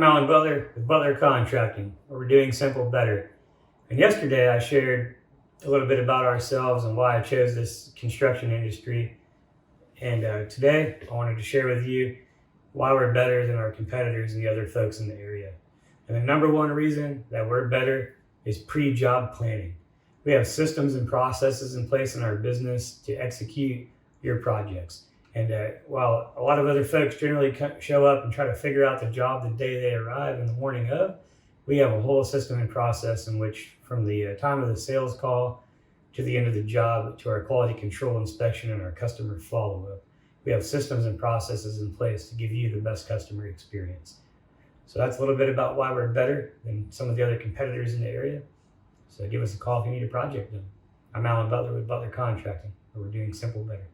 I'm Alan Butler with Butler Contracting, where we're doing simple better. And yesterday I shared a little bit about ourselves and why I chose this construction industry. And today I wanted to share with you why we're better than our competitors and the other folks in the area. And the number one reason that we're better is pre-job planning. We have systems and processes in place in our business to execute your projects. And while a lot of other folks generally show up and try to figure out the job the day they arrive in the morning of, we have a whole system and process in which, from the time of the sales call to the end of the job, to our quality control inspection and our customer follow-up, we have systems and processes in place to give you the best customer experience. So that's a little bit about why we're better than some of the other competitors in the area. So give us a call if you need a project done. I'm Alan Butler with Butler Contracting, where we're doing simple better.